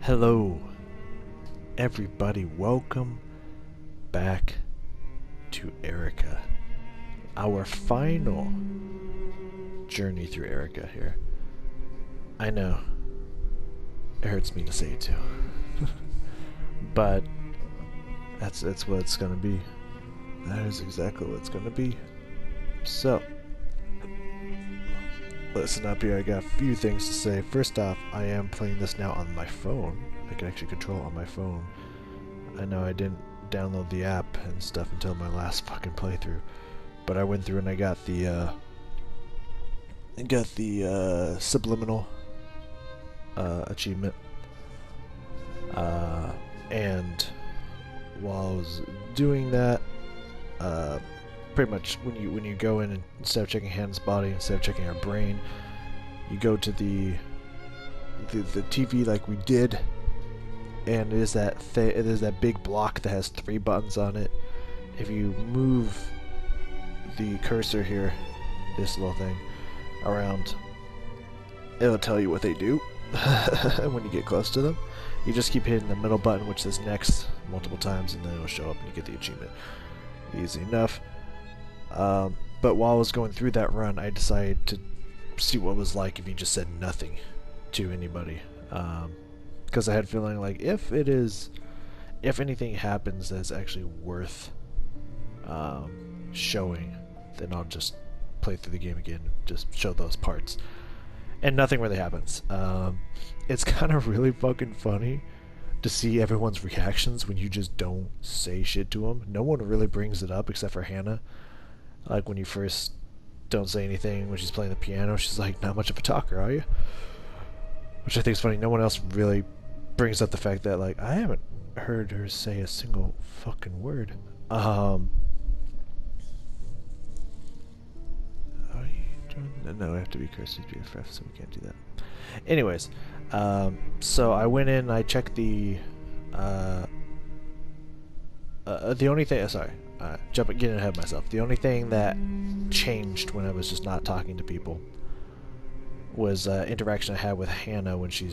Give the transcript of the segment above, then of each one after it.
Hello, everybody. Welcome back to Erica. Our final journey through Erica here. I know, it hurts me to say it too, but that's what it's gonna be. That is exactly what it's gonna be. So, listen up here. I got a few things to say. First off, I am playing this now on my phone. I can actually control it on my phone. I know I didn't download the app and stuff until my last fucking playthrough, but I went through and I got the subliminal achievement. And while I was doing that, pretty much when you go in and instead of checking Hannah's body, instead of checking her brain, you go to the TV like we did, and it is that big block that has 3 buttons on it. If you move the cursor here, this little thing, around, it'll tell you what they do. When you get close to them, you just keep hitting the middle button, which says next, multiple times, and then it'll show up and you get the achievement. Easy enough. But while I was going through that run, I decided to see what it was like if you just said nothing to anybody. Because I had a feeling like if anything happens that's actually worth showing, then I'll just play through the game again and just show those parts. And nothing really happens. It's kind of really fucking funny to see everyone's reactions when you just don't say shit to them. No one really brings it up except for Hannah. Like when you first don't say anything when she's playing the piano, she's like, "Not much of a talker, are you?" Which I think is funny. No one else really brings up the fact that, like, I haven't heard her say a single fucking word. Are you doing... No, I have to be cursed to BFF, so we can't do that. Anyways, so I went in, I checked the only thing, getting ahead of myself. The only thing that changed when I was just not talking to people was interaction I had with Hannah when she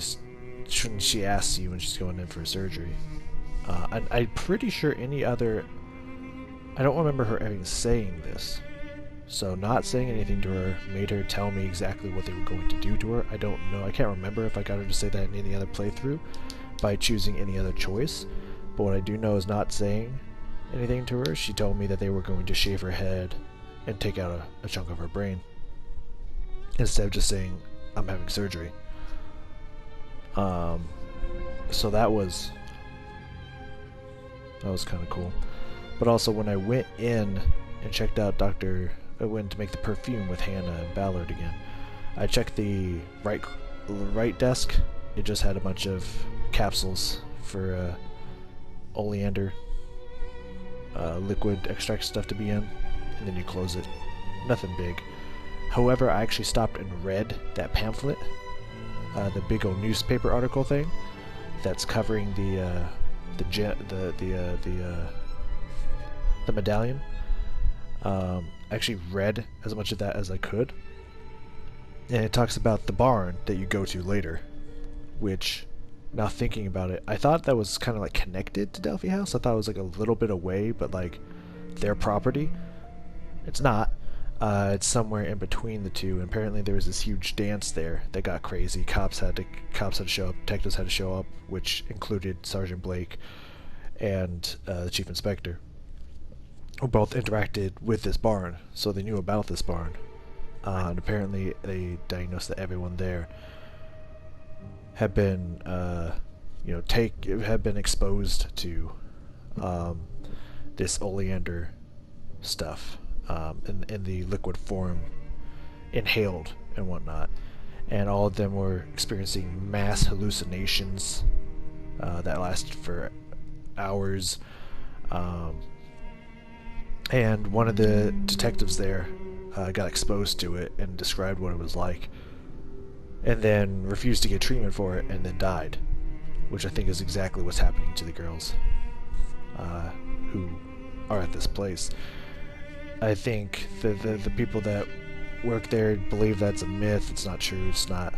asks you when she's going in for surgery. I'm pretty sure I don't remember her even saying this. So not saying anything to her made her tell me exactly what they were going to do to her. I don't know. I can't remember if I got her to say that in any other playthrough by choosing any other choice. But what I do know is not saying anything to her, she told me that they were going to shave her head and take out a chunk of her brain, instead of just saying, "I'm having surgery." So that was kind of cool. But also when I went in and checked out I went to make the perfume with Hannah and Ballard again, I checked the right desk. It just had a bunch of capsules for oleander liquid extract stuff to be in, and then you close it. Nothing big. However, I actually stopped and read that pamphlet, the big old newspaper article thing that's covering the medallion. I actually read as much of that as I could, and it talks about the barn that you go to later, which, now thinking about it, I thought that was kind of like connected to Delphi House. I thought it was like a little bit away, but like their property. It's not. It's somewhere in between the two, and apparently there was this huge dance there that got crazy. Cops had to show up, detectives had to show up, which included Sergeant Blake and the Chief Inspector, who both interacted with this barn, so they knew about this barn. And apparently they diagnosed that everyone there had been, had been exposed to this oleander stuff in the liquid form, inhaled and whatnot, and all of them were experiencing mass hallucinations that lasted for hours. And one of the detectives there got exposed to it and described what it was like, and then refused to get treatment for it and then died, which I think is exactly what's happening to the girls who are at this place. I think the people that work there believe that's a myth. It's not true. It's not.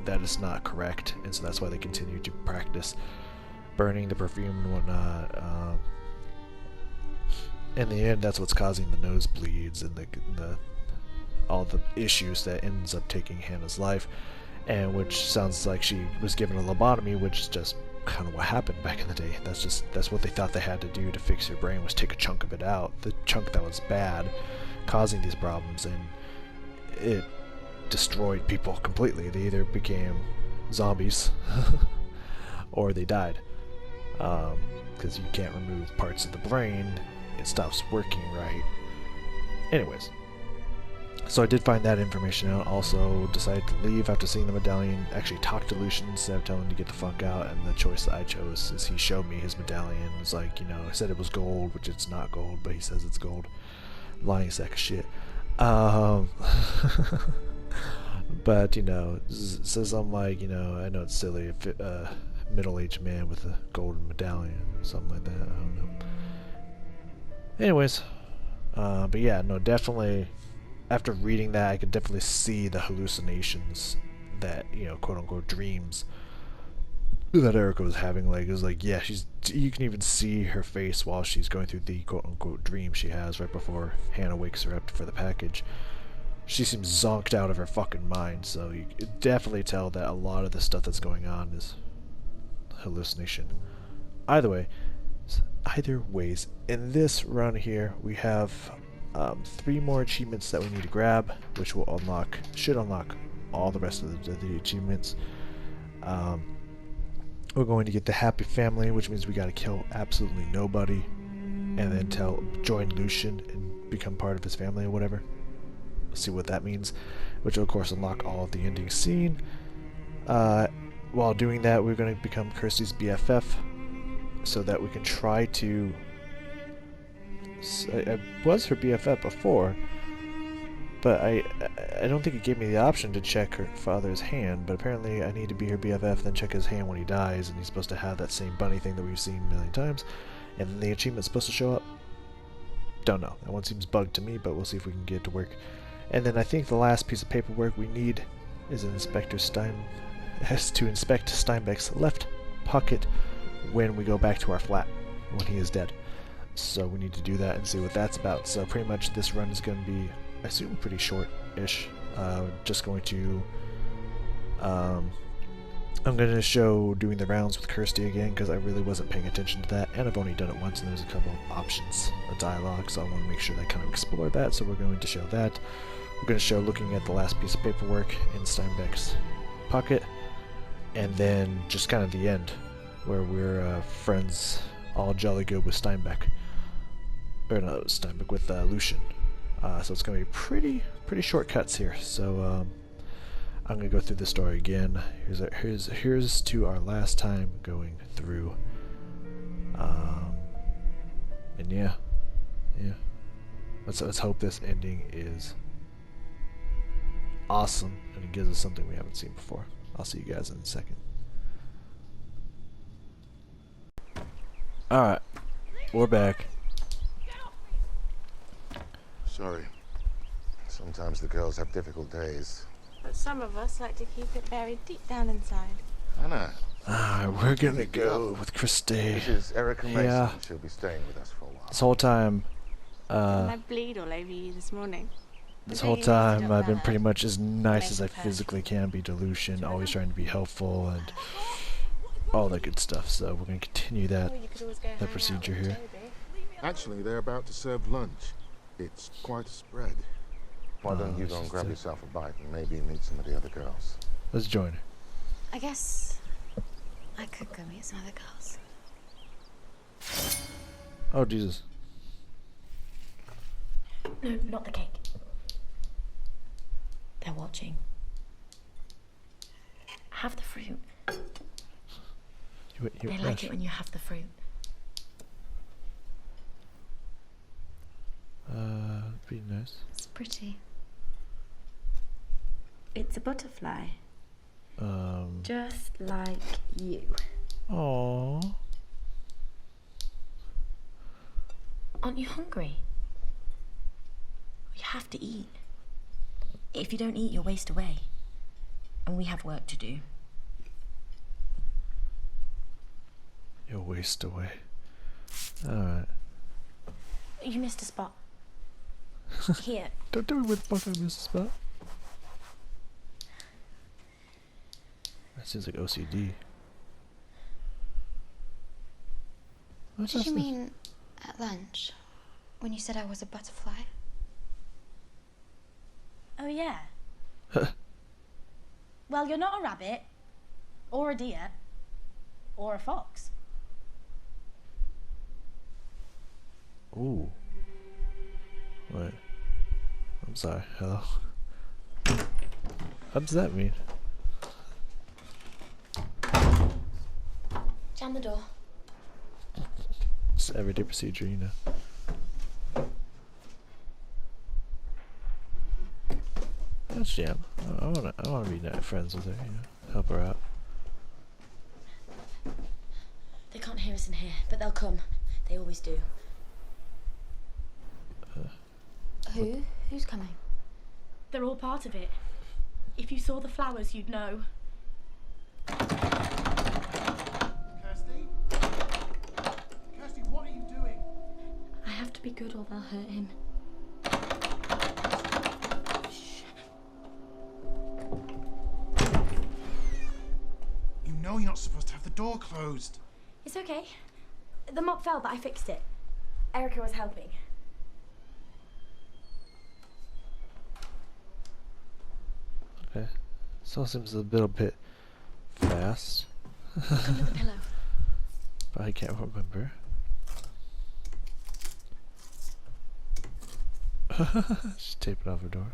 that is not correct, and so that's why they continue to practice burning the perfume and whatnot. In the end, that's what's causing the nosebleeds and the all the issues that ends up taking Hannah's life, and which sounds like she was given a lobotomy, which is just kind of what happened back in the day. That's what they thought they had to do to fix her brain, was take a chunk of it out, the chunk that was bad, causing these problems, and it destroyed people completely. They either became zombies or they died, because you can't remove parts of the brain, it stops working right. Anyways, so I did find that information out. Also decided to leave after seeing the medallion. Actually talked to Lucian instead of telling him to get the fuck out, and the choice that I chose is he showed me his medallion. It's like, you know, I said it was gold, which it's not gold, but he says it's gold. Lying sack of shit. But, you know, says I'm like, you know, I know it's silly if middle-aged man with a golden medallion or something like that. I don't know. Anyways, but yeah, no, definitely. After reading that, I could definitely see the hallucinations that, you know, quote-unquote dreams that Erica was having. Like, it was like, yeah, you can even see her face while she's going through the quote-unquote dream she has right before Hannah wakes her up for the package. She seems zonked out of her fucking mind, so you can definitely tell that a lot of the stuff that's going on is hallucination. Either ways, in this run here, we have 3 more achievements that we need to grab, which will should unlock all the rest of the achievements. We're going to get the happy family, which means we gotta kill absolutely nobody, and then join Lucian and become part of his family or whatever. See what that means, which will of course unlock all of the ending scene. While doing that, we're going to become Kirsty's BFF, so that we can try to... I was her BFF before, but I don't think it gave me the option to check her father's hand, but apparently I need to be her BFF, then check his hand when he dies, and he's supposed to have that same bunny thing that we've seen a million times, and then the achievement's supposed to show up. Don't know. That one seems bugged to me, but we'll see if we can get it to work. And then I think the last piece of paperwork we need is to inspect Steinbeck's left pocket when we go back to our flat, when he is dead. So we need to do that and see what that's about. So pretty much this run is going to be, I assume, pretty short-ish. Just going to... I'm going to show doing the rounds with Kirsty again, because I really wasn't paying attention to that, and I've only done it once, and there's a couple of options of dialogue, so I want to make sure that I kind of explore that, so we're going to show that. We're going to show looking at the last piece of paperwork in Steinbeck's pocket, and then just kind of the end, where we're friends, all jolly good with Steinbeck. Or not Steinbeck, with Lucian. So it's going to be pretty short cuts here, so I'm going to go through the story again. Here's to our last time going through. And yeah. Let's hope this ending is awesome and it gives us something we haven't seen before. I'll see you guys in a second. Alright, we're back. Sorry. Sometimes the girls have difficult days. But some of us like to keep it buried deep down inside. Anna. We're gonna go with Kirsty. This is Erica Mason. Yeah. She'll be staying with us for a while. This whole time, I bleed all over you this morning. I've been pretty much as nice as I physically can be to Lucian, always trying to be helpful and all that good stuff. So we're gonna continue that procedure here. Actually, they're about to serve lunch. It's quite a spread. Why don't you go and grab yourself a bite and maybe meet some of the other girls? Let's join her. I guess I could go meet some other girls. Oh, Jesus. No, not the cake. They're watching. Have the fruit. They like it when you have the fruit. Pretty nice. It's pretty. It's a butterfly. Just like you. Aww. Aren't you hungry? You have to eat. If you don't eat, you'll waste away. and we have work to do. You'll waste away. Alright. You missed a spot. Here. Don't tell me where the fuck I missed a spot. That seems like OCD. What did you mean at lunch? When you said I was a butterfly? Oh, yeah. Well, you're not a rabbit, or a deer, or a fox. Ooh. Wait. I'm sorry. Hello? What does that mean? Jam the door. It's everyday procedure, you know. That's jam. I wanna be friends with her, you know. Help her out. They can't hear us in here, but they'll come. They always do. Who's coming? They're all part of it. If you saw the flowers, you'd know. Kirsty? Kirsty, what are you doing? I have to be good or they'll hurt him. Shh. You know you're not supposed to have the door closed. It's okay. The mop fell, but I fixed it. Erica was helping. Okay. This all seems a little bit fast. Under the pillow. But I can't remember. She's taping off her door.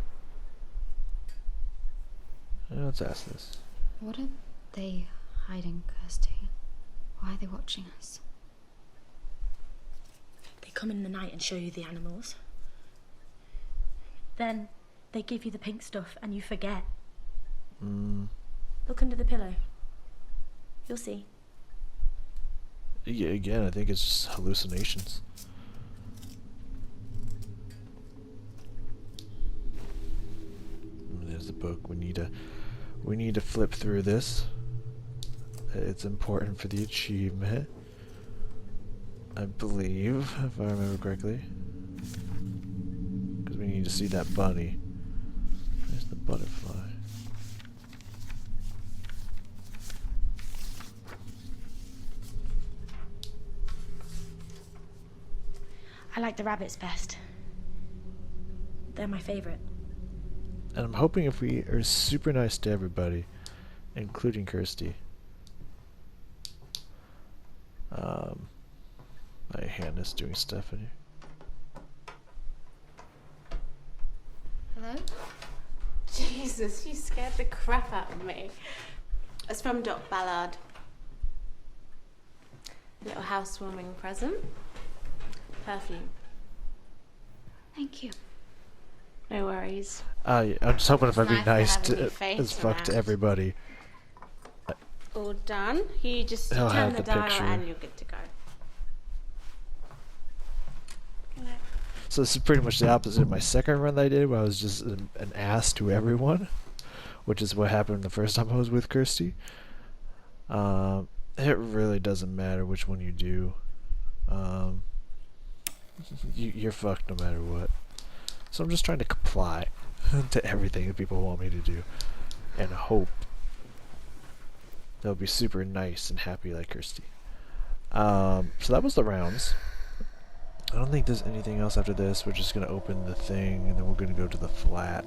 Let's ask this. What are they hiding, Kirsty? Why are they watching us? They come in the night and show you the animals. Then they give you the pink stuff and you forget. Look under the pillow. You'll see. Yeah, again, I think it's just hallucinations. There's the book. We need to flip through this. It's important for the achievement, I believe, if I remember correctly. Because we need to see that bunny. There's the butterfly. I like the rabbits best. They're my favourite. And I'm hoping if we are super nice to everybody, including Kirsty. My hand is doing stuff in here. Hello? Jesus, you scared the crap out of me. It's from Doc Ballard. Little housewarming present. Perfume. Thank you. No worries. I'm just hoping if I be Nice to nice have a to new face as fuck to around. everybody. All done. You just He'll turn have the the dial picture. and you're good to go. Good night. So this is pretty much the opposite of my second run that I did, where I was just an ass to everyone, which is what happened the first time I was with Kirsty. It really doesn't matter which one you do. You're fucked no matter what. So I'm just trying to comply to everything that people want me to do, and hope they'll be super nice and happy like Kirsty. So that was the rounds. I don't think there's anything else after this. We're just gonna open the thing and then we're gonna go to the flat.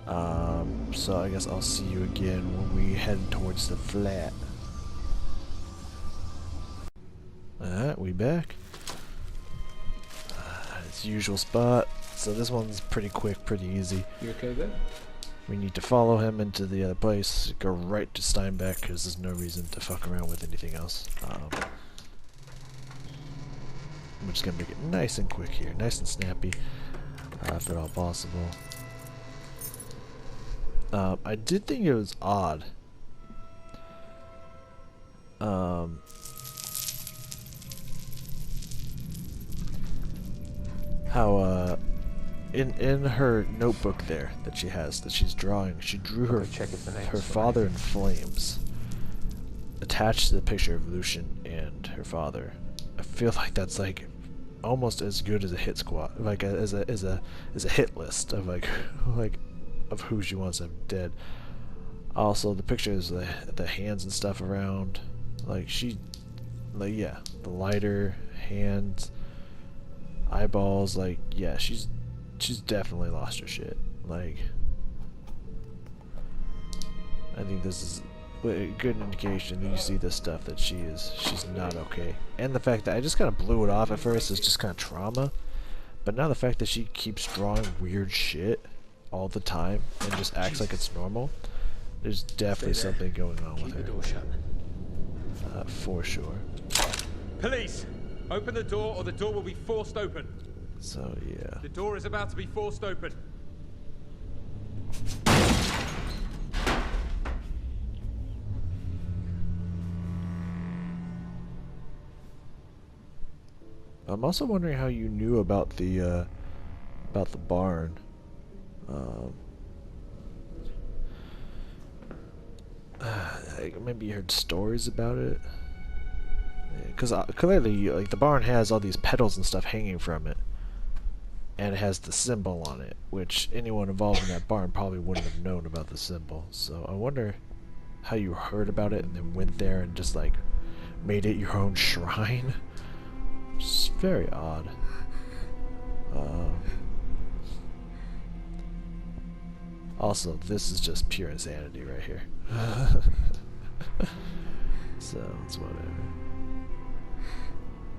So I guess I'll see you again when we head towards the flat. Alright, we back. It's usual spot. So this one's pretty quick, pretty easy. You okay there? We need to follow him into the other place, go right to Steinbeck, because there's no reason to fuck around with anything else. We're just gonna make it nice and quick here, nice and snappy, if at all possible. I did think it was odd. How in her notebook there that she has, that she's drawing, she drew her father in flames attached to the picture of Lucian and her father. I feel like that's like almost as good as a hit squad, like as a hit list of like of who she wants to have dead. Also, the pictures, the hands and stuff around, like yeah, the lighter, hands, eyeballs, like yeah, she's definitely lost her shit. Like, I think this is a good indication that you see this stuff that she's not okay. And the fact that I just kind of blew it off at first is just kind of trauma, but now the fact that she keeps drawing weird shit all the time and just acts like it's normal, there's definitely something going on with her. Door shut. For sure. Police! Open the door or the door will be forced open. So yeah. The door is about to be forced open. I'm also wondering how you knew about the barn. Maybe you heard stories about it. Because clearly, like, the barn has all these petals and stuff hanging from it, and it has the symbol on it, which anyone involved in that barn probably wouldn't have known about the symbol. So I wonder how you heard about it and then went there and just like made it your own shrine. It's very odd. Also, this is just pure insanity right here. So it's whatever.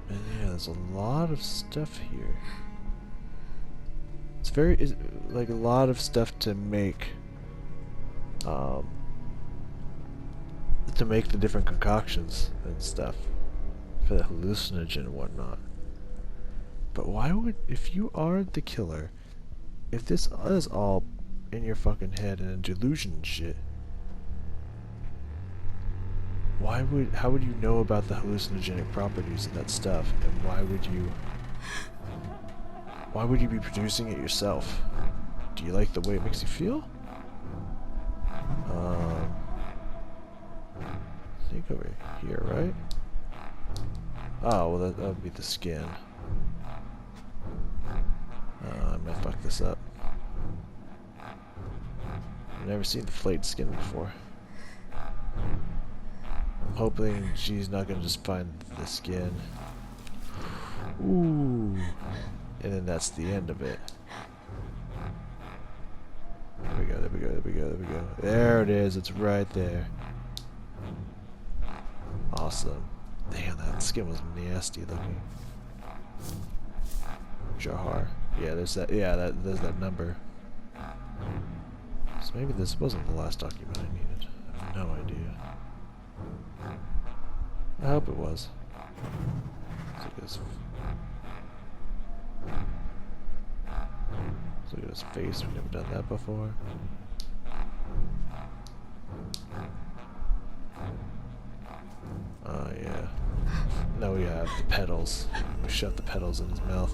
And yeah, there's a lot of stuff here. It's like a lot of stuff to make the different concoctions and stuff for the hallucinogen and whatnot. But why would, if you are the killer, if this is all in your fucking head and a delusion and shit, how would you know about the hallucinogenic properties of that stuff, and why would you be producing it yourself? Do you like the way it makes you feel? I think over here, right? Oh, well that would be the skin. I might fuck this up. I've never seen the flayed skin before. I'm hoping she's not gonna just find the skin. Ooh. And then that's the end of it. There we go, there we go, there we go, there we go. There it is, it's right there. Awesome. Damn, that skin was nasty looking. Jahar. Yeah, there's that, there's that number. So maybe this wasn't the last document I needed. I have no idea. I hope it was. Look at his face. We've never done that before. Oh yeah. Now we have the petals. We shoved the petals in his mouth.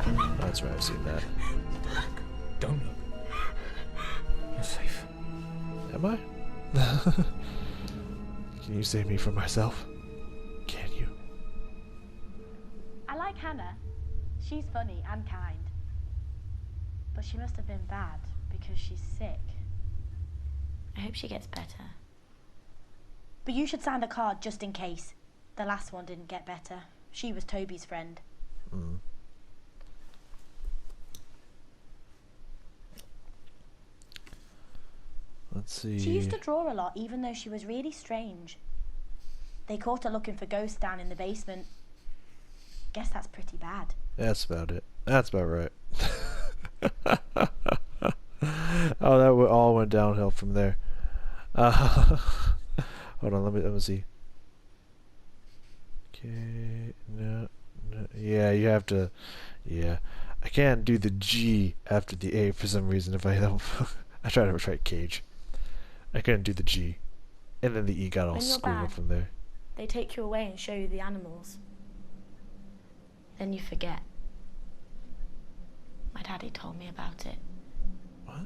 Oh, that's right, I've seen that. Don't look. You're safe. Am I? Can you save me from myself? Can you? I like Hannah. She's funny and kind. But she must have been bad because she's sick. I hope she gets better. But you should sign the card just in case. The last one didn't get better. She was Toby's friend. Mm. Let's see. She used to draw a lot, even though she was really strange. They caught her looking for ghosts down in the basement. Guess that's pretty bad. That's about it. That's about right. Oh, that all went downhill from there. Hold on, let me see. Okay, no, yeah, you have to. Yeah, I can't do the G after the A for some reason. If I don't, I tried to write Cage. I couldn't do the G, and then the E got all When you're screwed bad, from there. they take you away and show you the animals. Then you forget. My daddy told me about it. What?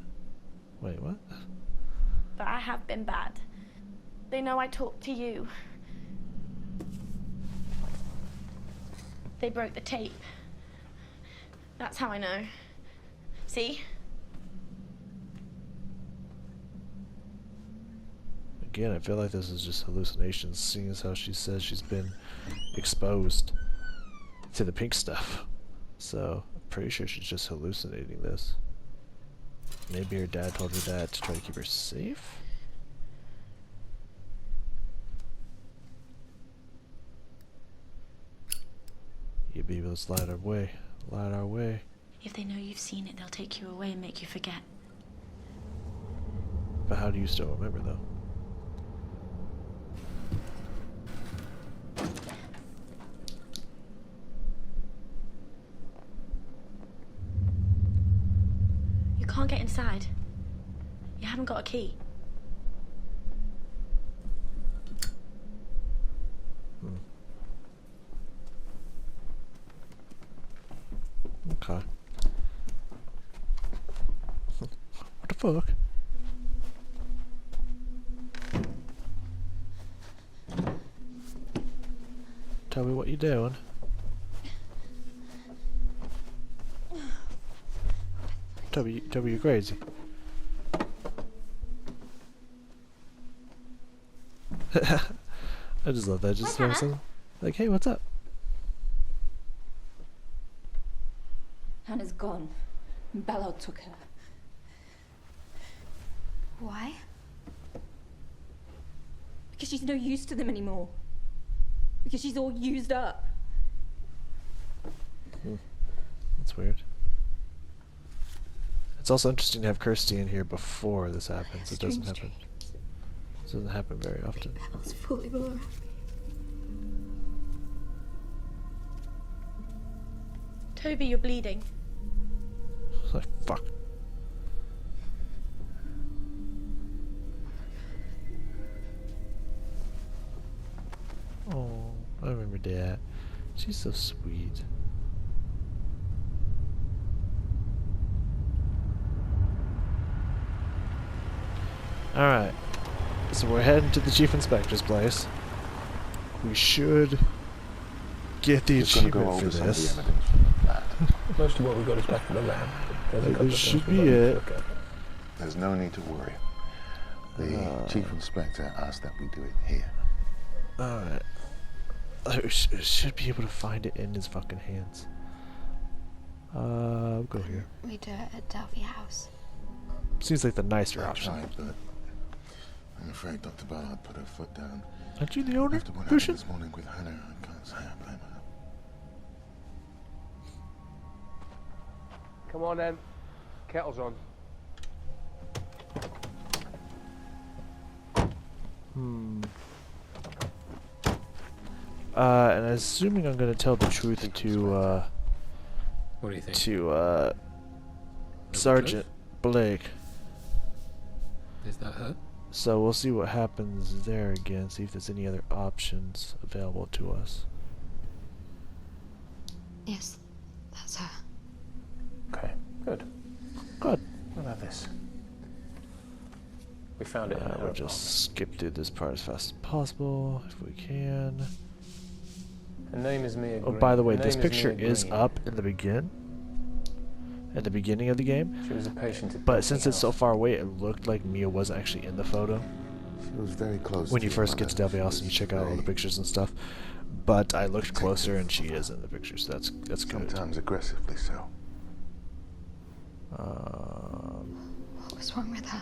Wait, what? But I have been bad. They know I talked to you. They broke the tape. That's how I know. See? Again, I feel like this is just hallucinations, seeing as how she says she's been exposed to the pink stuff. So, I'm pretty sure she's just hallucinating this. Maybe her dad told her that to try to keep her safe? You be able to light our way. Light our way. If they know you've seen it, they'll take you away and make you forget. But how do you still remember, though? You can't get inside. You haven't got a key. Okay. What the fuck? Tell me what you're doing. Toby, you're crazy. I just love that. Just throw something like, hey, what's up? Hannah's gone. Ballard took her. Why? Because she's no use to them anymore. Because she's all used up. That's weird. It's also interesting to have Kirsty in here before this happens. It doesn't happen. It doesn't happen very often. Bell's fully all around me. Toby, you're bleeding. It's like, fuck. Oh, I remember Dad. She's so sweet. Alright. So we're heading to the Chief Inspector's place. We should get the Just gonna go achievement for over some of the this. evidence from that. Most of what we got is back in the lab. There's a couple of This things should we've be got to it. look at. There's no need to worry. The chief inspector asked that we do it here. Alright. I should be able to find it in his fucking hands. We'll go here. We do it at Delphi House. Seems like the nicer I option. tried, but I'm afraid Dr. Ballard put her foot down. Aren't you the owner, After what happened Lucian? this morning with Hannah, I can't say I blame her. Come on then. Kettle's on. And assuming I'm gonna tell the truth to, What do you think? to, Sergeant Blake. Is that her? So we'll see what happens there again, see if there's any other options available to us. Yes, that's her. Okay, good. Good. What about this? We found it in her We'll just skip through this part as fast as possible, if we can. Her name is Mia Oh, Green. by the way, Her this name picture Mia is Green. up in the beginning of the game. She was a patient at But Delphi since it's so House. far away, it looked like Mia was actually in the photo. She was very close When to you your first get to mother. Delphi House and you check out all the Very pictures and stuff. But I looked closer and she is in the pictures. That's good. Sometimes aggressively so. What was wrong with her?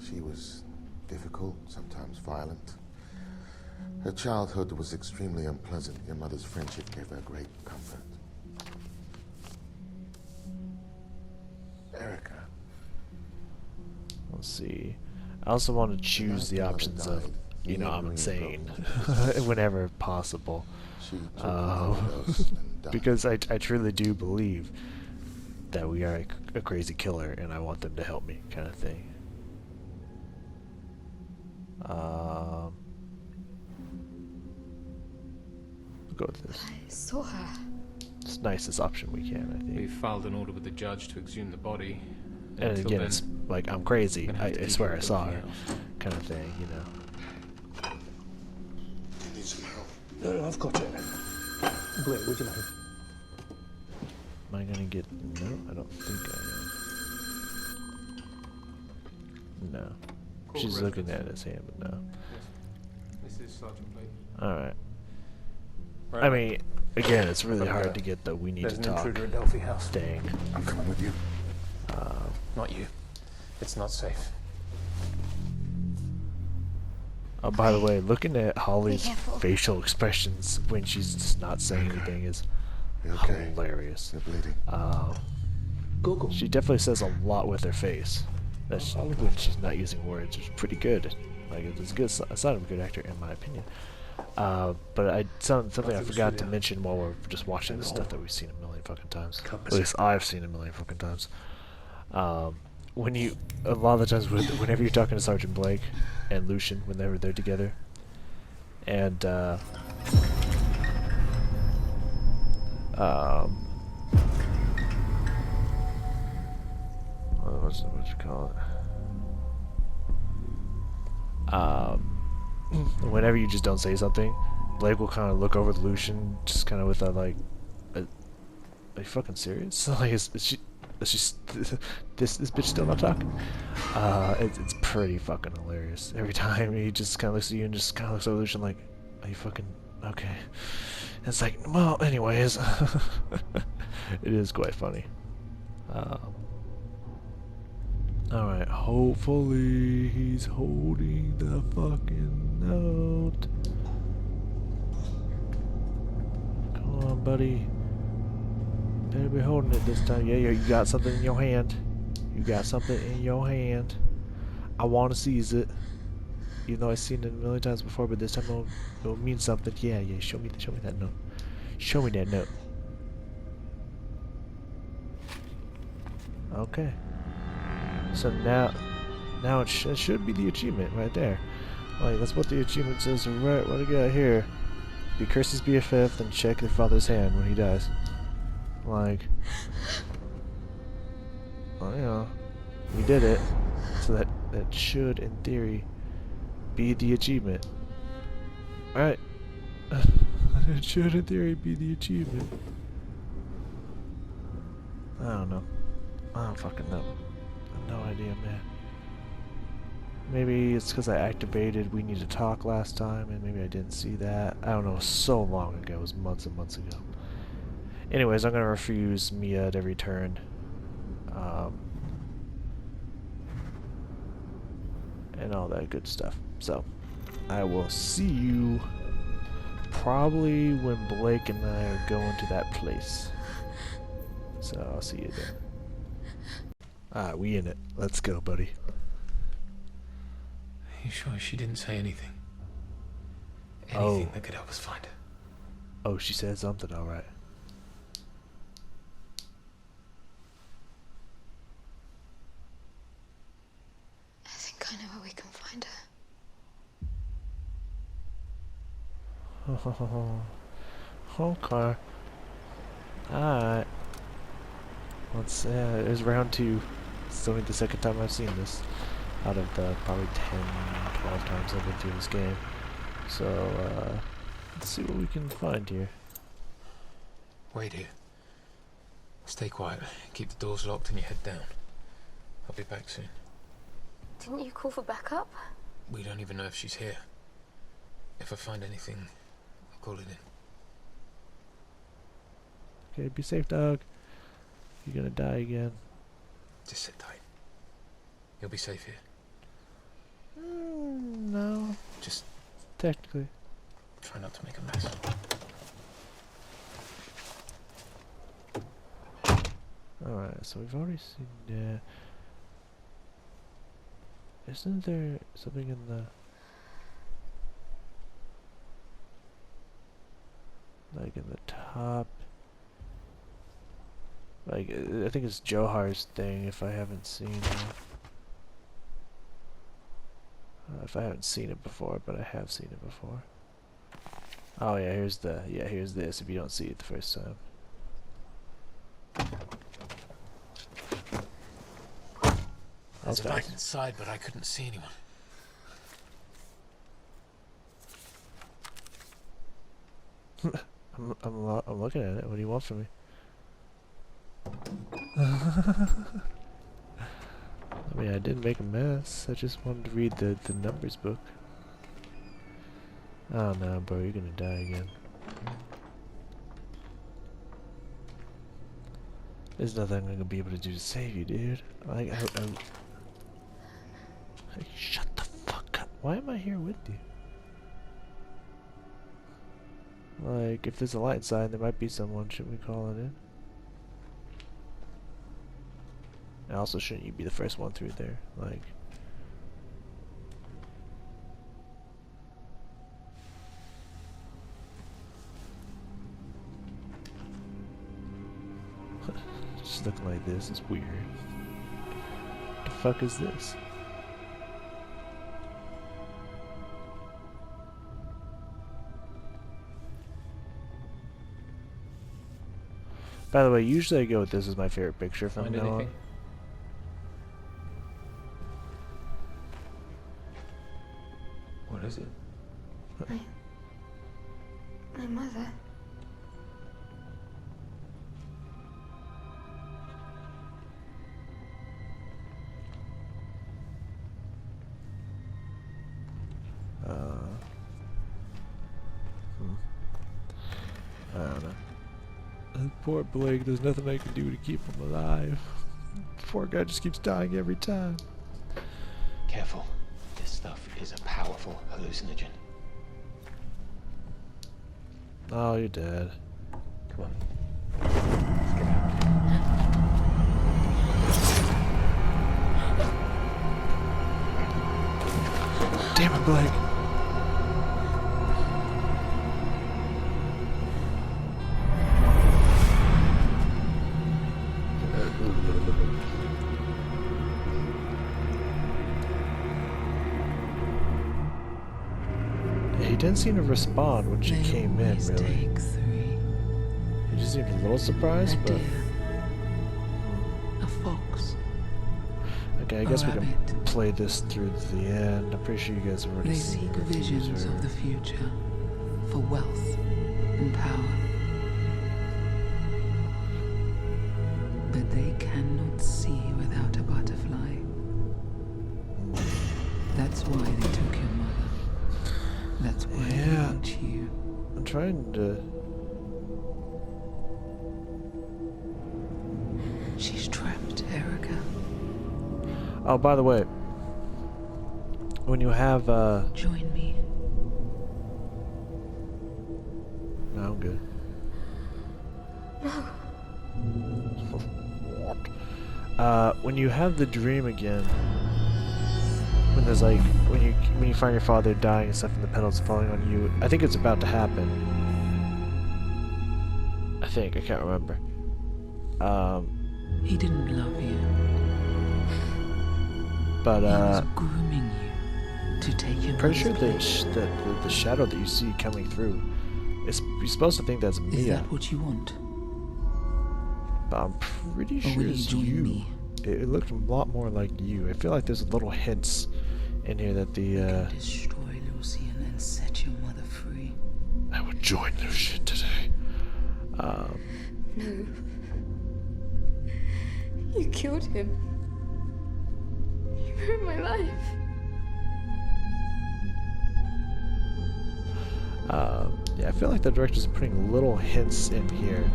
She was difficult, sometimes violent. Her childhood was extremely unpleasant. Your mother's friendship gave her great comfort. Erica. Let's see. I also want to choose the Your mother options of, died. you know, Mia I'm Green insane broke whenever possible. She took an overdose and died. Because I truly do believe that we are a crazy killer and I want them to help me, kind of thing. We'll go with this. I saw her. it's the nicest option we can, I think. We've filed an order with the judge to exhume the body. And Until again, then, it's like, I'm crazy. we're gonna have to I keep swear I it saw everything her. else. Kind of thing, you know. You need some help. No, I've got it. Blake, would you mind? Am I gonna get... No, I don't think I am. No. Call She's for looking reference. at his hand, but no. This is Sergeant Blake. Alright. Right. I mean, again, it's really Come hard here. to get the we need There's to an talk intruder at Delphi House. thing. I'm coming with you. Not you. It's not safe. Oh, by the way, looking at Holly's careful. facial expressions when she's just not saying anything is You okay? hilarious. You're bleeding. Google. She definitely says a lot with her face. That's when she's not using words, which is pretty good. Like, it's a good a sign of a good actor, in my opinion. But something I forgot to mention while we're just watching this stuff that we've seen a million fucking times. At least I've seen a million fucking times. When you, a lot of the times, whenever you're talking to Sergeant Blake and Lucian, whenever they're together, and what you call it? Whenever you just don't say something, Blake will kind of look over at Lucian, just kind of with a like, are you fucking serious? Like, is she this bitch still not talking? It's pretty fucking hilarious. Every time he just kind of looks at you and just kind of looks over Lucian like, are you fucking okay? And it's like, well, anyways, it is quite funny. Alright, hopefully he's holding the fucking note. Come on, buddy. Better be holding it this time. Yeah, you got something in your hand. You got something in your hand. I want to seize it. Even though I've seen it a million times before, but this time it'll mean something. Yeah, show me that note. Show me that note. Okay. So now it should be the achievement right there. Like, that's what the achievement says. Right, what do we got here? Be Kirsty's BFF and check your father's hand when he dies. Like, well, you know, we did it. So that should, in theory, be the achievement. Alright. It should, in theory, be the achievement. I don't know. I don't fucking know. No idea, man. Maybe it's because I activated We Need to Talk last time, and maybe I didn't see that. I don't know, so long ago. It was months and months ago. Anyways, I'm gonna refuse Mia at every turn. And all that good stuff. So, I will see you probably when Blake and I are going to that place. So, I'll see you there. Alright, we in it. Let's go, buddy. Are you sure she didn't say anything? Anything that could help us find her? Oh, she said something, alright. I think I know where we can find her. Okay. Alright. It's round 2. It's only the second time I've seen this out of the probably 10, 12 times I've been through this game. So, let's see what we can find here. Wait here. Stay quiet. Keep the doors locked and your head down. I'll be back soon. Didn't you call for backup? We don't even know if she's here. If I find anything, I'll call it in. Okay, be safe, dog. You're gonna die again. Just sit tight. You'll be safe here. No. Just Technically. try not to make a mess. Alright, so we've already seen that. Isn't there something in the... like in the top? Like, I think it's Johar's thing if I haven't seen it. If I haven't seen it before, but I have seen it before. Oh yeah, here's this if you don't see it the first time. There's a Okay. light inside, but I couldn't see anyone. I'm looking at it. What do you want from me? I mean, I didn't make a mess. I just wanted to read the numbers book. Oh no, bro, you're gonna die again. There's nothing I'm gonna be able to do to save you, dude. Like, Like, shut the fuck up. Why am I here with you? Like, if there's a light inside, there might be someone. Shouldn't we call it in? And also, shouldn't you be the first one through there? Like... Just looking like this is weird. What the fuck is this? By the way, usually I go with this as my favorite picture from Find now on. anything? What is it? My mother. I don't know. Poor Blake, there's nothing I can do to keep him alive. Poor guy just keeps dying every time. Careful. This stuff is a powerful hallucinogen. Oh, you're dead. Come on. Let's get out. Damn it, Blake. He didn't seem to respond when she came in, really. He just seemed a little surprised, but... A fox. Okay, I guess we can play this through to the end. I'm pretty sure you guys have already They seen seek the visions teaser. of the future for wealth and power. But they cannot see without a butterfly. That's why they took your mother. That's why they want you. I'm trying to... She's trapped, Erica. Oh, by the way, when you have, Join me. No, I'm good. When you have the dream again, when there's like, when you find your father dying and stuff and the petals falling on you, I think it's about to happen. I can't remember. He didn't love you. But, he was grooming you to take your pretty sure mother's that place. the shadow that you see coming through, you're supposed to think that's Mia. Is that what you want? But I'm pretty Or sure will you it's join you. me? It looked a lot more like you. I feel like there's little hints in here that the, Destroy Lucian and set your mother free. I would join Lucian today. No. You killed him. You ruined my life. Yeah, I feel like the director's putting little hints in here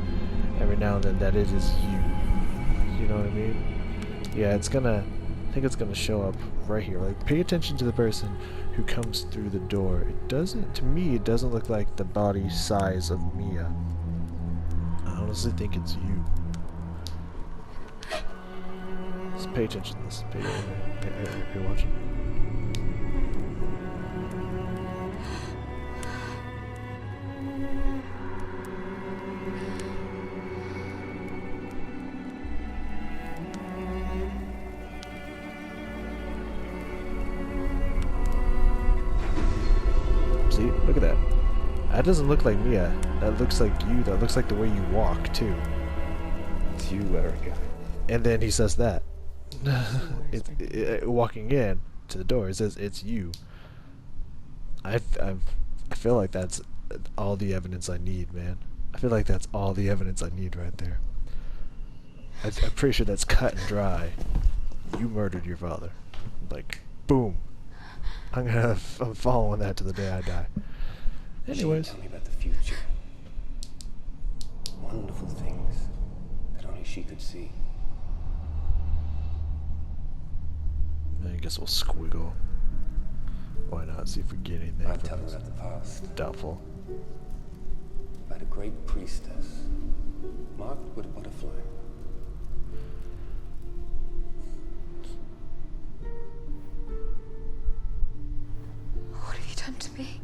every now and then that it is you. You know what I mean? Yeah, I think it's gonna show up right here. Like, pay attention to the person who comes through the door. To me, it doesn't look like the body size of Mia. I honestly think it's you. Just pay attention to this. Pay watching. See? Look at that. That doesn't look like Mia. That looks like you. That looks like the way you walk, too. It's you, Erica. And then he says that. walking in to the door, it says it's you. I feel like that's all the evidence I need, man. I feel like that's all the evidence I need right there. I'm pretty sure that's cut and dry. You murdered your father. Like, boom. I'm following that to the day I die. Anyways. Tell me about the future. Wonderful things that only she could see. I guess we'll squiggle. Why not? See if we get anything. I'd tell her about the past. Doubtful. About a great priestess, marked with a butterfly. What have you done to me?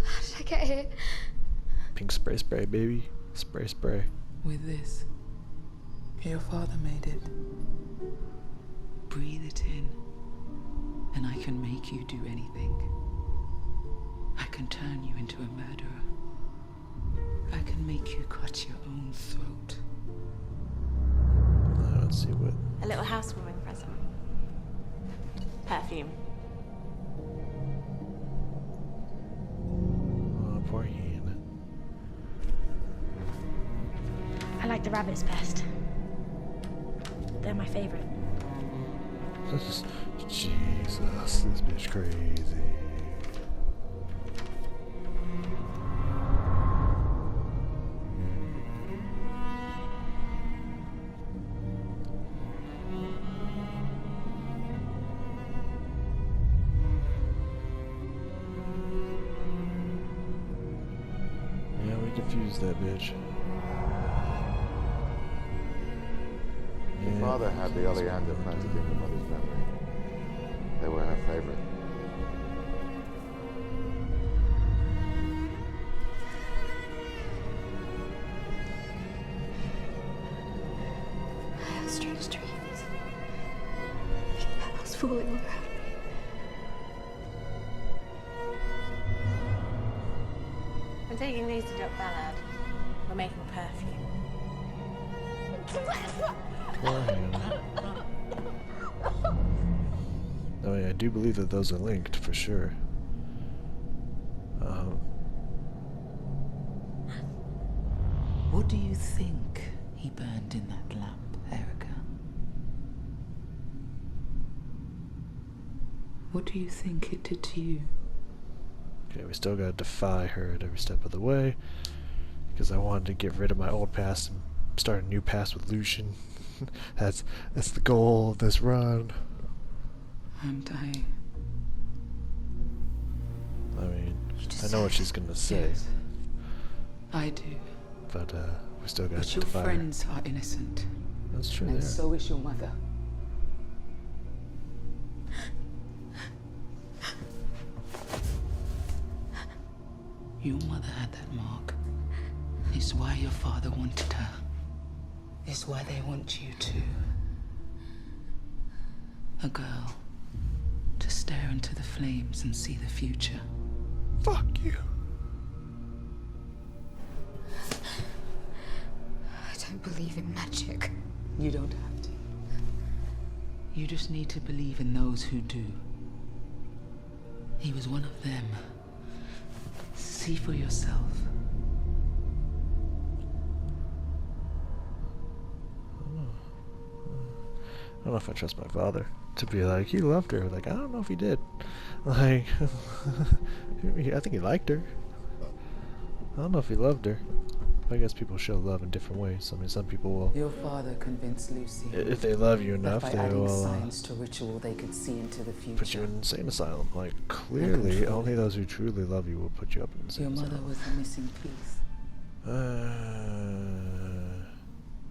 How did I get here? Pink spray, baby. Spray. With this, your father made it. Breathe it in, and I can make you do anything. I can turn you into a murderer. I can make you cut your own throat. Let's see what. A little housewarming present. Perfume. Oh, poor Ian. I like the rabbits best. They're my favorite. Jesus, this bitch crazy. Yeah, we defused that bitch. Your father had the oleander planted in your mother's memory. They were her favorite. I have strange dreams. Petals falling around me. I'm taking these to Doc Ballard. We're making perfume. Poor Hannah. Oh yeah, I do believe that those are linked for sure. What do you think he burned in that lamp, Erica? What do you think it did to you? Okay, we still gotta defy her at every step of the way. Because I wanted to get rid of my old past and start a new past with Lucian. That's the goal of this run. I'm dying. I mean, I know what she's gonna say. Yes, I do. But we still gotta But your defy her. friends are innocent. That's true. And There. so is your mother. Your mother had that mark. It's why your father wanted her. It's why they want you too. A girl to stare into the flames and see the future. Fuck you. I don't believe in magic. You don't have to. You just need to believe in those who do. He was one of them. See for yourself. I don't know if I trust my father to be like, he loved her. Like, I don't know if he did. Like, I think he liked her. I don't know if he loved her. I guess people show love in different ways. I mean, some people will. Your father convinced Lucy. If they love you enough, that they by adding will science to ritual, they could see into the future. put you in an insane asylum. Like, clearly, only those who truly love you will put you up in an insane Your asylum. mother was the missing piece.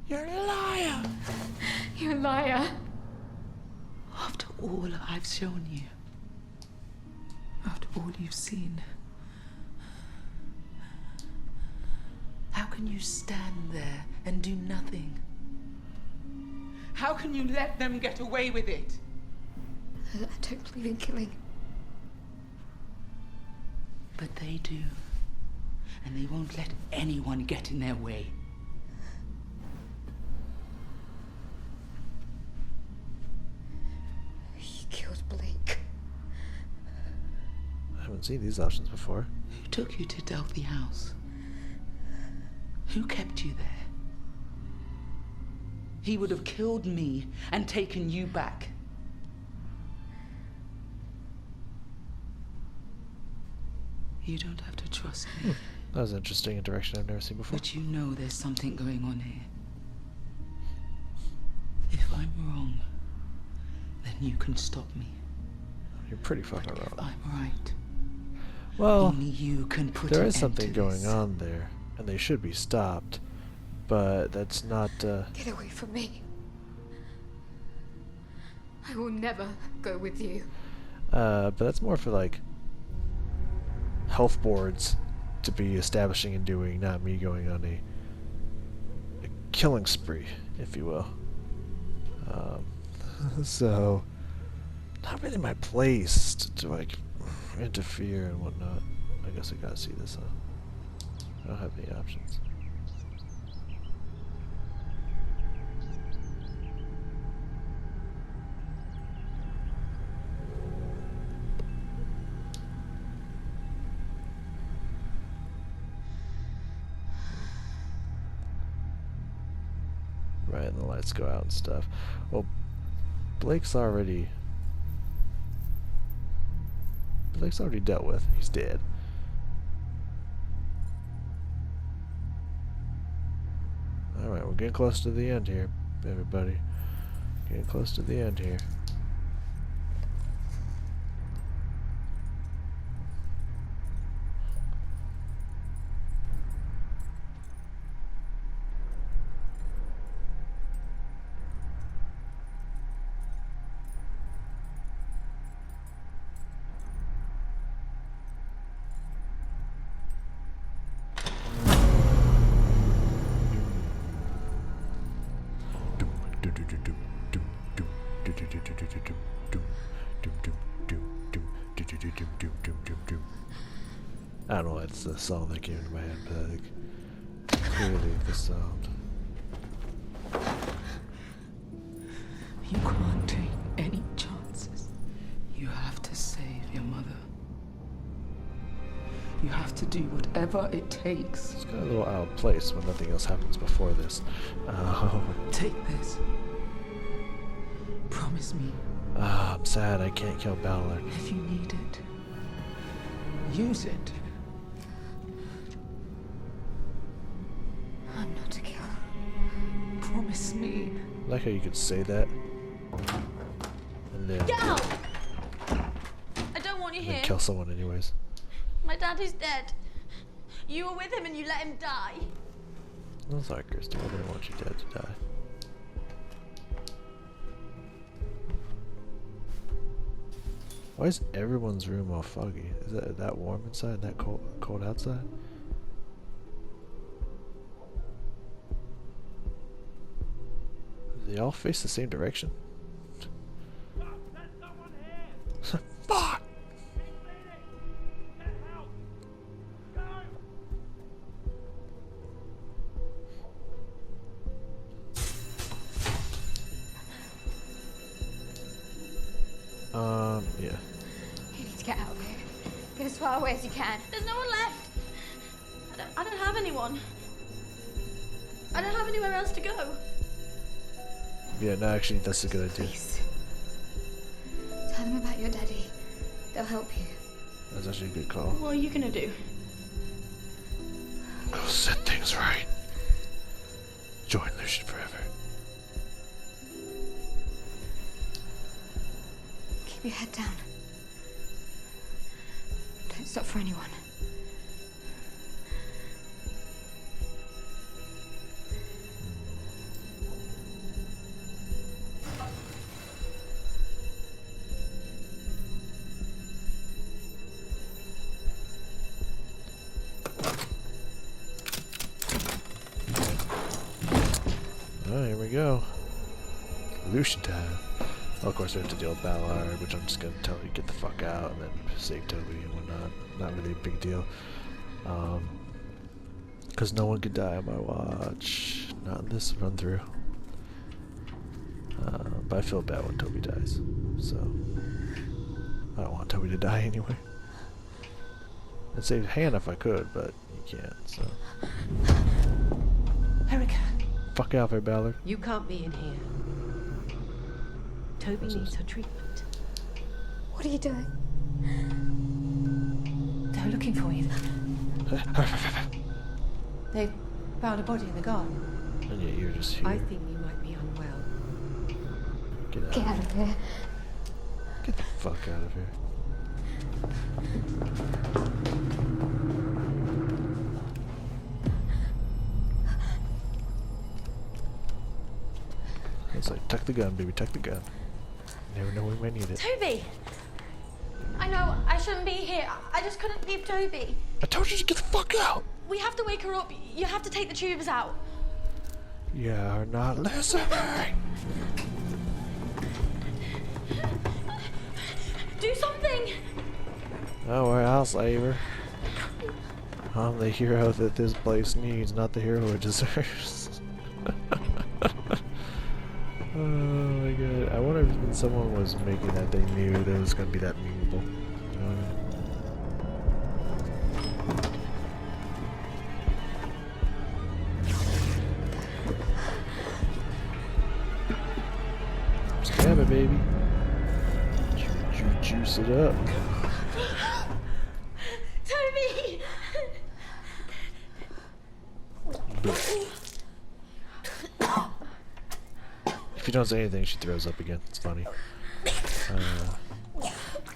You're a liar! You're a liar. After all I've shown you, after all you've seen, how can you stand there and do nothing? How can you let them get away with it? I don't believe in killing. But they do. And they won't let anyone get in their way. haven't seen these options before. Who took you to Delphi House? Who kept you there? He would have killed me and taken you back. You don't have to trust me. That was an interesting interaction I've never seen before. But you know there's something going on here. If I'm wrong, then you can stop me. You're pretty fucking But wrong. if I'm right, Well, only you can put there an is end something to going this. on there, and they should be stopped. But that's not, Get away from me. I will never go with you. but that's more for, like, health boards to be establishing and doing, not me going on a killing spree, if you will. So, not really my place to like, interfere and whatnot. I guess I gotta see this, huh? I don't have any options. Right, and the lights go out and stuff. Well, Blake's already dealt with. He's dead. Alright, we're getting close to the end here, everybody. Getting close to the end here. I don't know why it's the song that came into my head, but like, clearly the sound. You can't take any chances. You have to save your mother. You have to do whatever it takes. It's kind of a little out of place when nothing else happens before this. Take this. Promise me. I'm sad I can't kill Ballard. If you need it, use it. I'm not a killer. Promise me. I like how you could say that. And then, Get out! I don't want you and then here. kill someone anyways. My dad is dead. You were with him and you let him die. I'm sorry, Kirsty. I didn't want your dad to die. Why is everyone's room all foggy? Is that warm inside and that cold outside? Do they all face the same direction? Fuck! Yeah. You need to get out of here. Get as far away as you can. There's no one left. I don't have anyone. I don't have anywhere else to go. Yeah, no, actually, that's a good idea. Please. Tell them about your daddy. They'll help you. That's actually a good call. What are you gonna do? Go set things right. Join Lucian forever. Keep your head down. Don't stop for anyone. Oh, here we go. Lucian time. Well, of course, we have to deal with Ballard, which I'm just gonna tell you get the fuck out and then save Toby and whatnot. Not really a big deal. Because no one could die on my watch. Not in this run through. But I feel bad when Toby dies. So, I don't want Toby to die anyway. I'd save Hannah if I could, but you can't, so. Erica. Fuck out there, Ballard. You can't be in here. Toby needs her treatment. What are you doing? They're looking for you. They found a body in the garden. And yet you're just here. I think you might be unwell. Get out of here. Get the fuck out of here. It's like, tuck the gun, baby, tuck the gun. Never know when we might need it. Toby! I know, I shouldn't be here. I just couldn't leave Toby. I told you to get the fuck out! We have to wake her up. You have to take the tubes out. You're not listening! Do something! Don't worry, I'll save her. I'm the hero that this place needs, not the hero it deserves. Oh my god. I wonder if when someone was making that, they knew that it was going to be that memeable. You know what I mean? Stab it, baby. Juice it up. Toby! If you don't say anything, she throws up again. It's funny.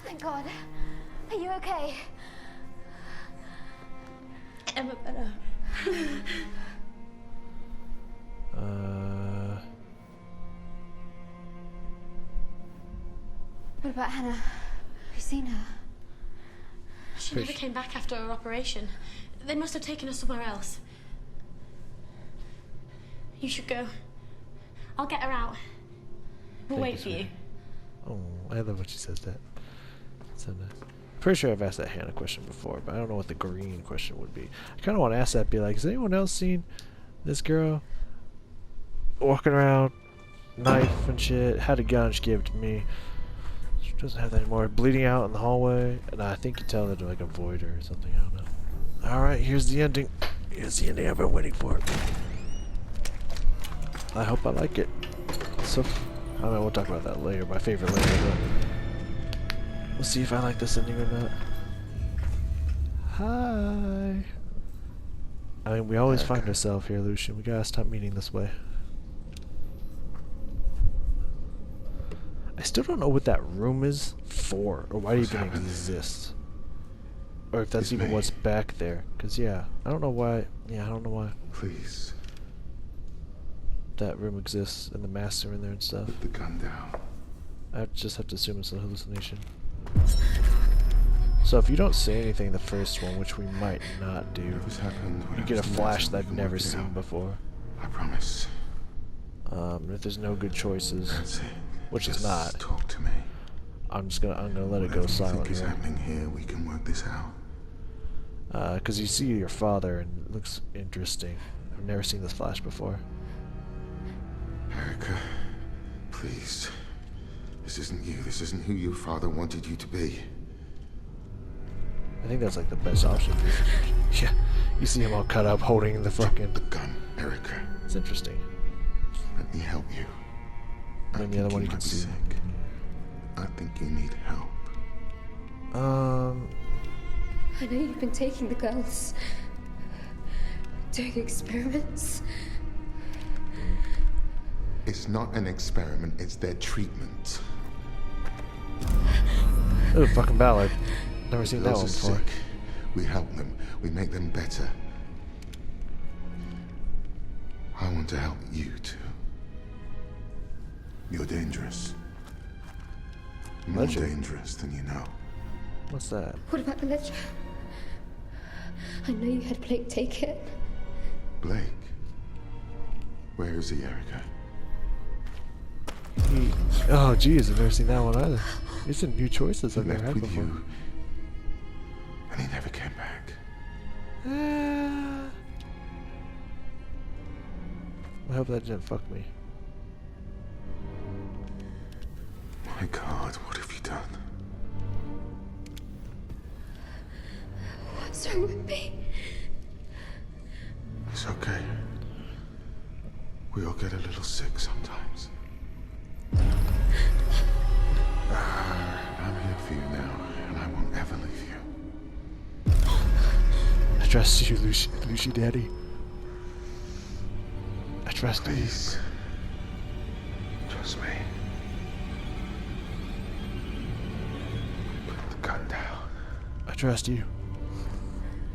Thank God. Are you okay? Emma better. What about Hannah? Have you seen her? She never came back after her operation. They must have taken her somewhere else. You should go. I'll get her out. We'll wait for you. Oh, I love when she says that. So nice. Pretty sure I've asked that Hannah question before, but I don't know what the green question would be. I kind of want to ask that, be like, has anyone else seen this girl walking around, knife and shit, had a gun, she gave it to me. She doesn't have that anymore. Bleeding out in the hallway, and I think you tell her to like avoid her or something, I don't know. Alright, here's the ending. Here's the ending I've been waiting for. I hope I like it. So, I don't know, we'll talk about that later, my favorite later, but we'll see if I like this ending or not. Hi! I mean, we always find ourselves here, Lucian. We gotta stop meeting this way. I still don't know what that room is for, or why it even exists. Or if that's even what's back there. Because, yeah, I don't know why. Yeah, I don't know why. Please. That room exists and the masks are in there and stuff. Put the gun down. I just have to assume it's a hallucination. So if you don't say anything the first one, which we might not do, you get a flash that I've never seen before. I promise. If there's no good choices, That's it. which Just is not, talk to me. I'm gonna let it go silent Whatever you think is here. happening here, we can work this out. Because you see your father and it looks interesting. I've never seen this flash before. Erica, please. This isn't you. This isn't who your father wanted you to be. I think that's like the best option for you. Yeah, you see him all cut up holding the fucking... The gun, Erica. It's interesting. Let me help you. Maybe the other one you can might be see. sick. I think you need help. I know you've been taking the girls, doing experiments. It's not an experiment, it's their treatment. Oh, fucking Ballard. Never seen that Those one are before. sick. We help them. We make them better. I want to help you too. You're dangerous. More Ledger? dangerous than you know. What's that? What about the ledger? I know you had Blake take it. Blake? Where is he, Erica? Oh, geez, I've never seen that one either. These are new choices I've He never left had with before. you, and he never came back. I hope that didn't fuck me. My God, what have you done? What's go with me. It's okay. We all get a little sick sometimes. I'm here for you now, and I won't ever leave you. I trust you, Lucy Daddy. I trust you. Please. Trust me. Put the gun down. I trust you.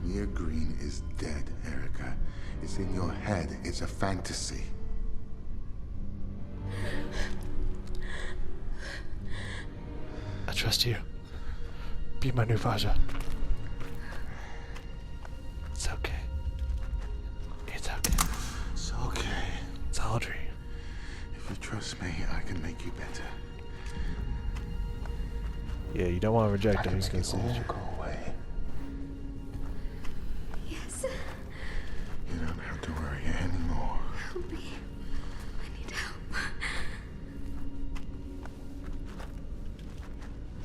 Mia Green is dead, Erica. It's in your head. It's a fantasy. I trust you. Be my new Faja. It's okay. It's okay. It's okay. It's all a dream. If you trust me, I can make you better. Yeah, you don't want to reject him. He's gonna say it. Go away. Yes. You don't have to worry anymore. Help me. I need help.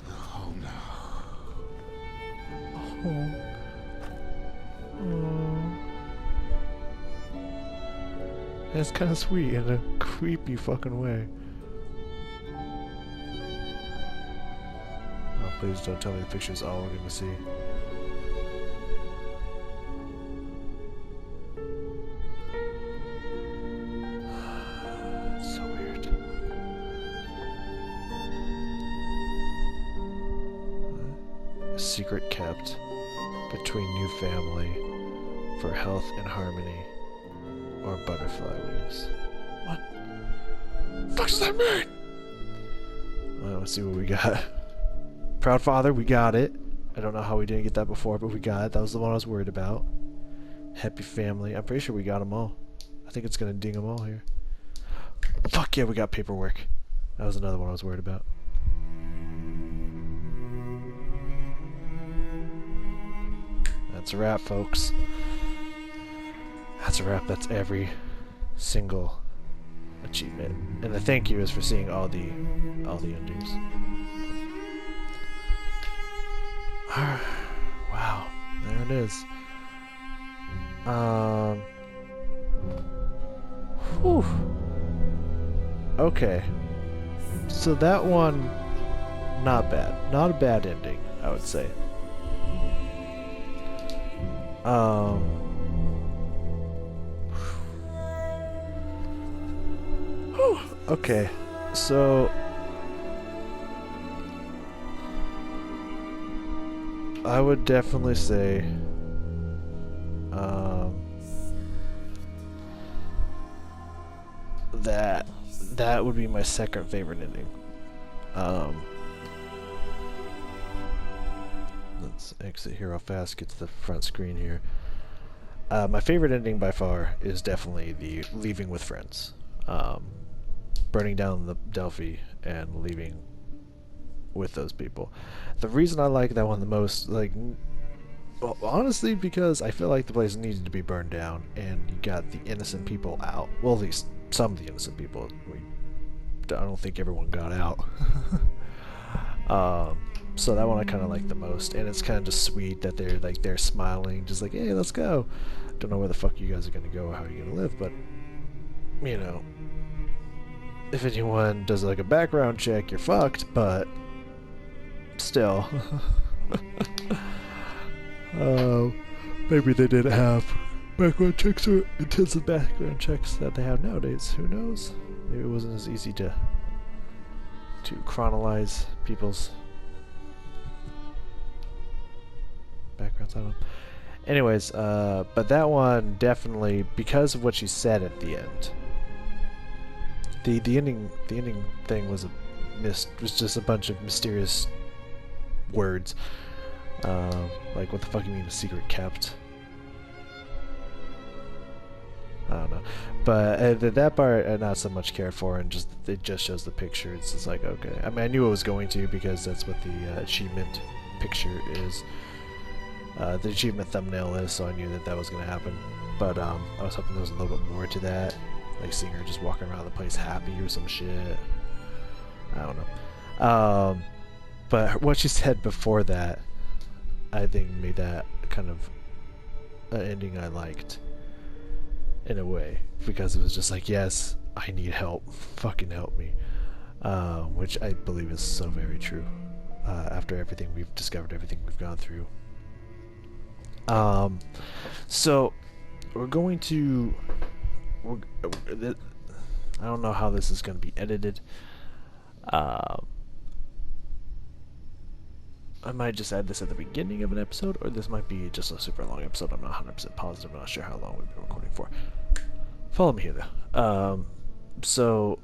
Oh no. Oh. That's kind of sweet in a creepy fucking way. Oh, please don't tell me the picture's all we're gonna see. It's so weird. A secret kept between new family for health and harmony, or butterfly wings. What? The fuck does that mean? Well, let's see what we got. Proud Father, we got it. I don't know how we didn't get that before, but we got it. That was the one I was worried about. Happy Family. I'm pretty sure we got them all. I think it's gonna ding them all here. Fuck yeah, we got Paperwork. That was another one I was worried about. That's a wrap, folks. That's a wrap. That's every single achievement. And the thank you is for seeing all the endings. Wow, there it is. Whew. Okay. So that one, not bad. Not a bad ending, I would say. Whew. Okay, so I would definitely say that would be my second favorite ending. Let's exit here real fast, get to the front screen here. My favorite ending by far is definitely the leaving with friends. Burning down the Delphi and leaving with those people. The reason I like that one the most, like, well, honestly, because I feel like the place needed to be burned down and you got the innocent people out. Well, at least some of the innocent people. I don't think everyone got out. So that one I kind of like the most, and it's kind of just sweet that they're smiling, just like, hey, let's go. Don't know where the fuck you guys are gonna go or how you're gonna live, but you know, if anyone does like a background check, you're fucked, but still. Maybe they didn't have background checks or intensive background checks that they have nowadays. Who knows? Maybe it wasn't as easy to chronologize people's backgrounds. I don't know. Anyways, but that one definitely, because of what she said at the end. The ending thing was just a bunch of mysterious words. Like, what the fuck you mean, a secret kept? I don't know, but that part I not so much cared for, and it just shows the picture. It's just like, okay. I mean, I knew it was going to, because that's what the achievement picture is. The achievement thumbnail is, so I knew that was going to happen. But I was hoping there was a little bit more to that, like seeing her just walking around the place happy or some shit. I don't know. But what she said before that, I think made that kind of an ending I liked in a way, because it was just like, yes, I need help, fucking help me, which I believe is so very true after everything we've discovered, everything we've gone through. So we're going to I don't know how this is going to be edited. I might just add this at the beginning of an episode, or this might be just a super long episode. I'm not 100% positive. I'm not sure how long we've been recording for. Follow me here, though. So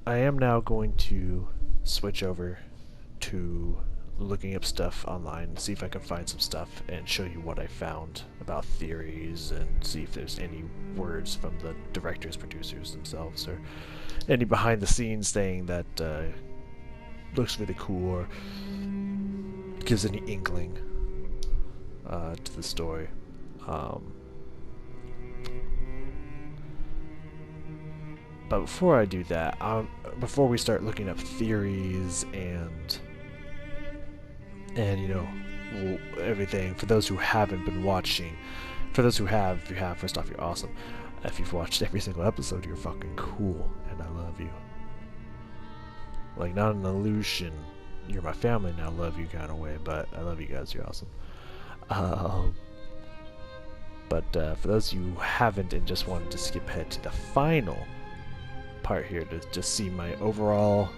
I am now going to switch over to looking up stuff online, see if I can find some stuff and show you what I found about theories, and see if there's any words from the directors, producers themselves, or any behind the scenes saying that looks really cool or gives any inkling to the story. But before I do that, before we start looking up theories and you know, everything, for those who haven't been watching, for those who have, if you have, first off, you're awesome. If you've watched every single episode, you're fucking cool, and I love you. Like, not an illusion, you're my family now, love you kind of way, but I love you guys, you're awesome. But for those of you who haven't and just wanted to skip ahead to the final part here to just see my overall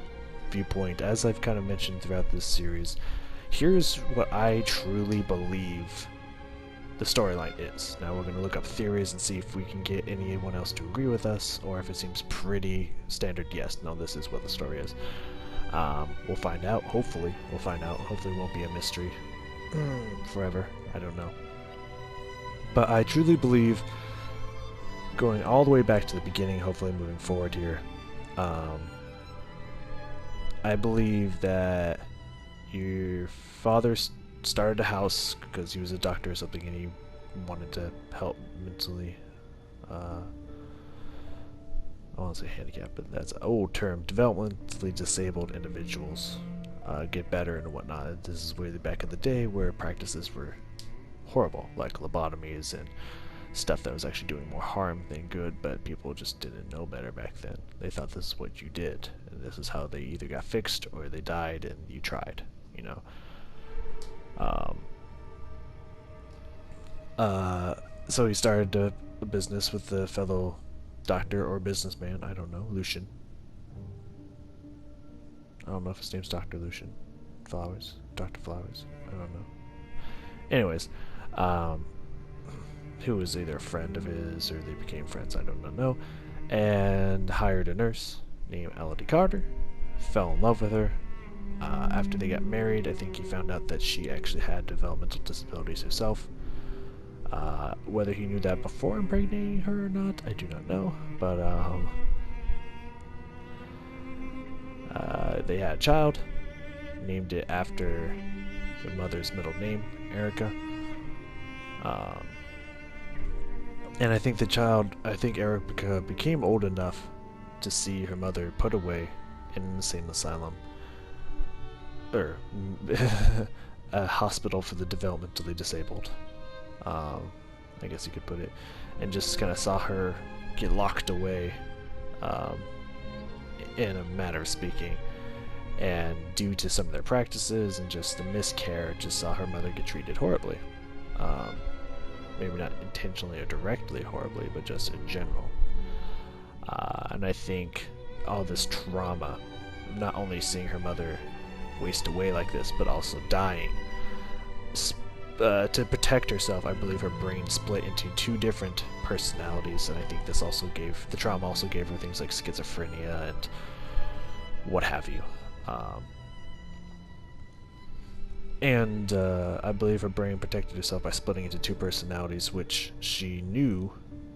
viewpoint, as I've kind of mentioned throughout this series, here's what I truly believe the storyline is. Now we're going to look up theories and see if we can get anyone else to agree with us, or if it seems pretty standard, yes, no, this is what the story is. We'll find out, hopefully. We'll find out. Hopefully it won't be a mystery forever. I don't know. But I truly believe, going all the way back to the beginning, hopefully moving forward here, I believe that your father started a house because he was a doctor or something, and he wanted to help mentally, I want to say handicapped, but that's an old term, developmentally disabled individuals get better and whatnot. This is way back in the day where practices were horrible, like lobotomies and stuff that was actually doing more harm than good, but people just didn't know better back then. They thought this is what you did, and this is how they either got fixed or they died and you tried, you know. So he started a business with a fellow doctor or businessman, I don't know, Lucian. I don't know if his name's Dr. Lucian Flowers, Dr. Flowers, I don't know. Anyways, who was either a friend of his or they became friends, I don't know, and hired a nurse named Elodie Carter, fell in love with her. After they got married, I think he found out that she actually had developmental disabilities herself. Whether he knew that before impregnating her or not, I do not know, but they had a child, named it after the mother's middle name, Erica. And I think Erica became old enough to see her mother put away in an insane asylum, or a hospital for the developmentally disabled, I guess you could put it, and just kind of saw her get locked away, in a matter of speaking, and due to some of their practices and just the miscarriage, just saw her mother get treated horribly. Maybe not intentionally or directly horribly, but just in general. And I think all this trauma, not only seeing her mother waste away like this, but also dying, to protect herself, I believe her brain split into two different personalities, and I think this also gave, the trauma also gave her things like schizophrenia and what have you. And I believe her brain protected herself by splitting into two personalities, which she knew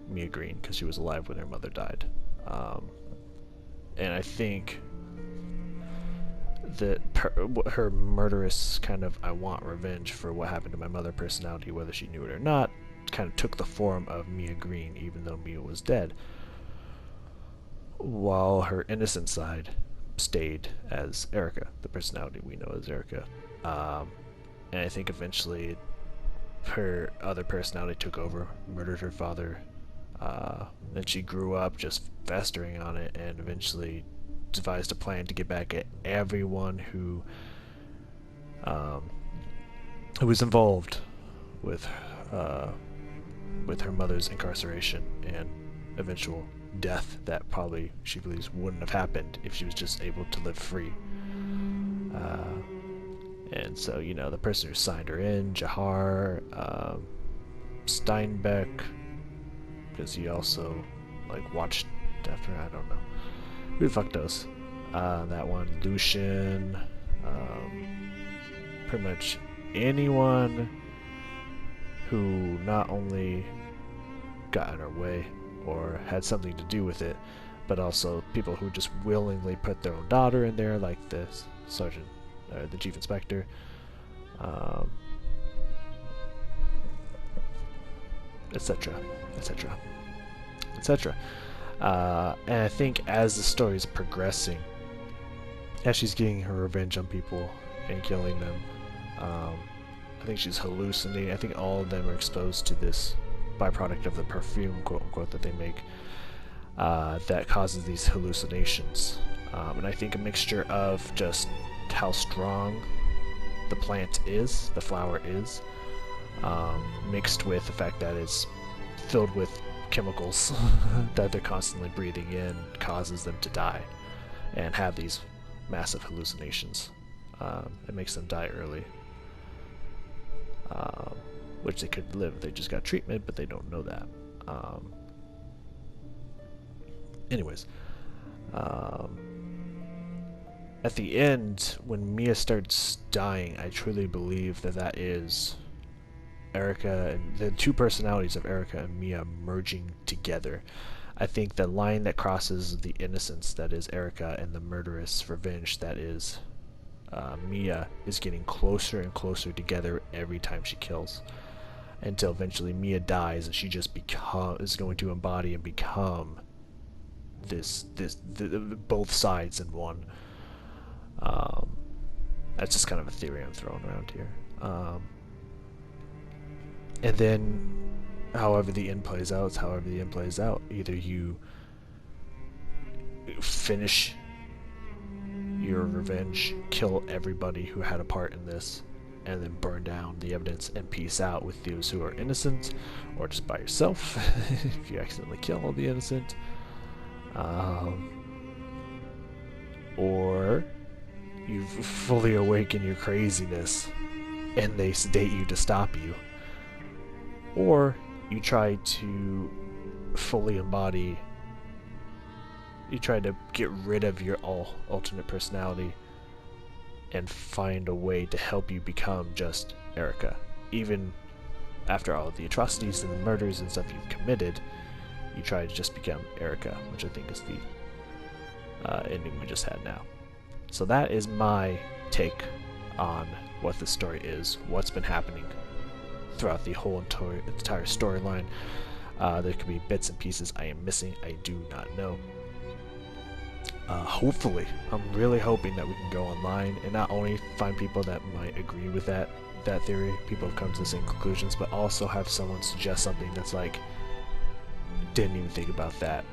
Mia Green because she was alive when her mother died. And I think that her murderous kind of I want revenge for what happened to my mother personality, whether she knew it or not, kind of took the form of Mia Green, even though Mia was dead, while her innocent side stayed as Erica, the personality we know as Erica. And I think eventually her other personality took over, murdered her father. Then she grew up just festering on it, and eventually devised a plan to get back at everyone who was involved with her mother's incarceration and eventual death that probably she believes wouldn't have happened if she was just able to live free. And so, you know, the person who signed her in, Jahar, Steinbeck, because he also, like, watched after, I don't know. Who the fuck knows? That one, Lucian, pretty much anyone who not only got in her way or had something to do with it, but also people who just willingly put their own daughter in there, like the sergeant, or the chief inspector, etc., etc., etc. And I think as the story is progressing, as she's getting her revenge on people and killing them, I think she's hallucinating. I think all of them are exposed to this byproduct of the perfume, quote unquote, that they make, that causes these hallucinations. And I think a mixture of just how strong the plant is, the flower is, mixed with the fact that it's filled with chemicals that they're constantly breathing in, causes them to die and have these massive hallucinations. It makes them die early, which they could live. They just got treatment, but they don't know that. Anyways, at the end, when Mia starts dying, I truly believe that that is Erica, and the two personalities of Erica and Mia merging together. I think the line that crosses the innocence that is Erica and the murderous revenge that is Mia is getting closer and closer together every time she kills, until eventually Mia dies and she just is going to embody and become both sides in one. That's just kind of a theory I'm throwing around here. And then, however the end plays out, it's however the end plays out. Either you finish your revenge, kill everybody who had a part in this, and then burn down the evidence and peace out with those who are innocent, or just by yourself if you accidentally kill all the innocent. Or you fully awaken your craziness and they sedate you to stop you. Or you try to fully embody, you try to get rid of your alternate personality and find a way to help you become just Erica. Even after all of the atrocities and the murders and stuff you've committed, you try to just become Erica, which I think is the ending we just had now. So that is my take on what the story is, what's been happening throughout the whole entire storyline. There could be bits and pieces I am missing, I do not know. Hopefully, I'm really hoping that we can go online and not only find people that might agree with that theory, people have come to the same conclusions, but also have someone suggest something that's like, didn't even think about that.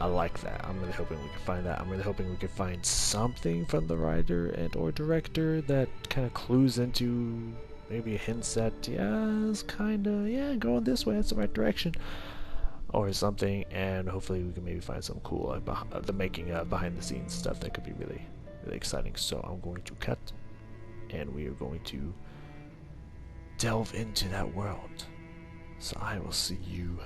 I like that. I'm really hoping we can find that. I'm really hoping we can find something from the writer and or director that kind of clues into maybe hints at, yeah, it's kind of, yeah, going this way, that's the right direction, or something. And hopefully we can maybe find some cool the making behind the scenes stuff that could be really, really exciting. So I'm going to cut, and we are going to delve into that world. So I will see you